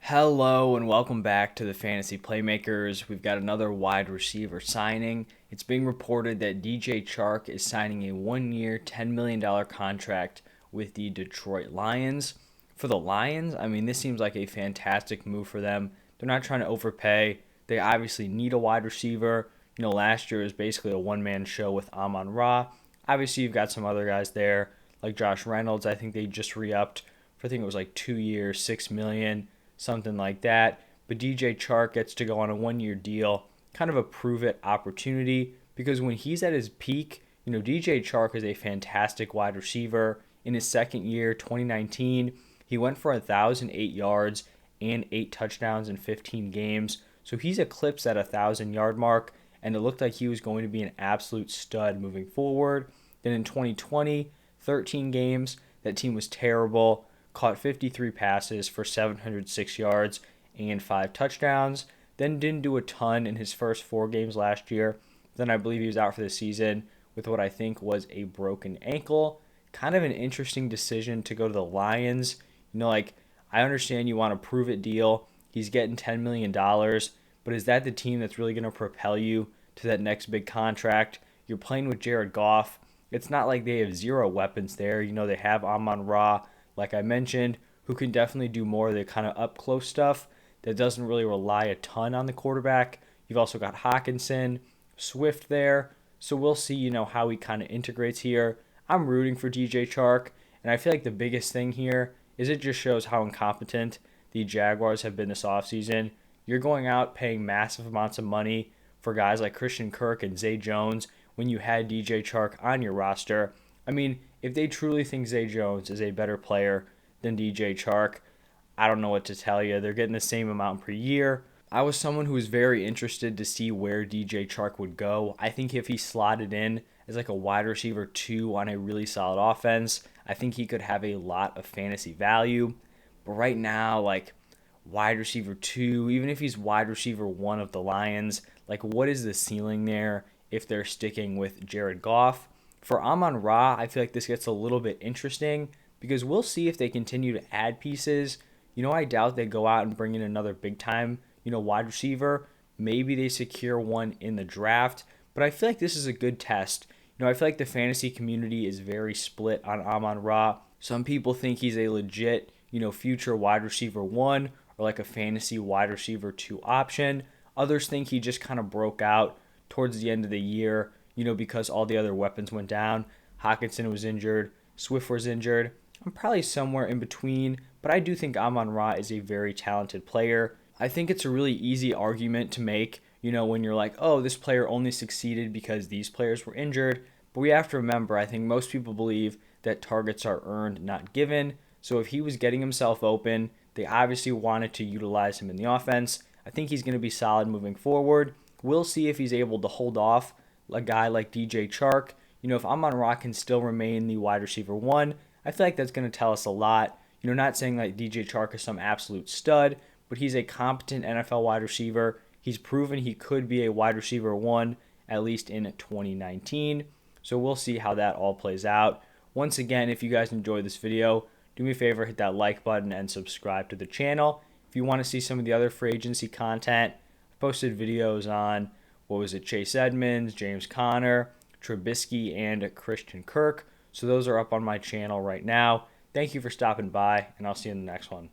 Hello and welcome back to the Fantasy Playmakers. We've got another wide receiver signing. It's being reported that DJ Chark is signing a 1-year, $10 million contract with the Detroit Lions. For the Lions, this seems like a fantastic move for them. They're not trying to overpay. They obviously need a wide receiver. Last year was basically a one-man show with Amon-Ra. Obviously, you've got some other guys there, like Josh Reynolds. I think they just re-upped for, I think it was like 2 years, $6 million, something like that. But DJ Chark gets to go on a 1-year deal, kind of a prove-it opportunity, because when he's at his peak, DJ Chark is a fantastic wide receiver. In his second year, 2019, he went for 1,008 yards and 8 touchdowns in 15 games. So he's eclipsed that 1,000-yard mark, and it looked like he was going to be an absolute stud moving forward. Then in 2020, 13 games, that team was terrible, caught 53 passes for 706 yards and 5 touchdowns. Then didn't do a ton in his first 4 games last year. Then I believe he was out for the season with what I think was a broken ankle. Kind of an interesting decision to go to the Lions. I understand you want a prove-it deal. He's getting $10 million, but is that the team that's really going to propel you to that next big contract? You're playing with Jared Goff. It's not like they have zero weapons there. They have Amon-Ra, like I mentioned, who can definitely do more of the kind of up-close stuff that doesn't really rely a ton on the quarterback. You've also got Hawkinson, Swift there. So we'll see, how he kind of integrates here. I'm rooting for DJ Chark, and I feel like the biggest thing here is it just shows how incompetent the Jaguars have been this offseason. You're going out paying massive amounts of money for guys like Christian Kirk and Zay Jones when you had DJ Chark on your roster. If they truly think Zay Jones is a better player than DJ Chark, I don't know what to tell you. They're getting the same amount per year. I was someone who was very interested to see where DJ Chark would go. I think if he slotted in as like a wide receiver 2 on a really solid offense, I think he could have a lot of fantasy value. But right now, wide receiver 2, even if he's wide receiver 1 of the Lions, what is the ceiling there if they're sticking with Jared Goff? For Amon-Ra, I feel like this gets a little bit interesting because we'll see if they continue to add pieces. I doubt they go out and bring in another big-time, wide receiver. Maybe they secure one in the draft, but I feel like this is a good test. I feel like the fantasy community is very split on Amon-Ra. Some people think he's a legit, future wide receiver 1 or like a fantasy wide receiver 2 option. Others think he just kind of broke out towards the end of the year, because all the other weapons went down. Hawkinson was injured, Swift was injured. I'm probably somewhere in between, but I do think Amon-Ra is a very talented player. I think it's a really easy argument to make, when you're like, oh, this player only succeeded because these players were injured. But we have to remember, I think most people believe that targets are earned, not given. So if he was getting himself open, they obviously wanted to utilize him in the offense. I think he's going to be solid moving forward. We'll see if he's able to hold off a guy like DJ Chark. If Amon-Ra can still remain the wide receiver 1, I feel like that's going to tell us a lot. Not saying like DJ Chark is some absolute stud, but he's a competent NFL wide receiver. He's proven he could be a wide receiver 1, at least in 2019. So we'll see how that all plays out. Once again, if you guys enjoyed this video, do me a favor, hit that like button and subscribe to the channel. If you want to see some of the other free agency content, I've posted videos on, Chase Edmonds, James Conner, Trubisky, and Christian Kirk. So those are up on my channel right now. Thank you for stopping by, and I'll see you in the next one.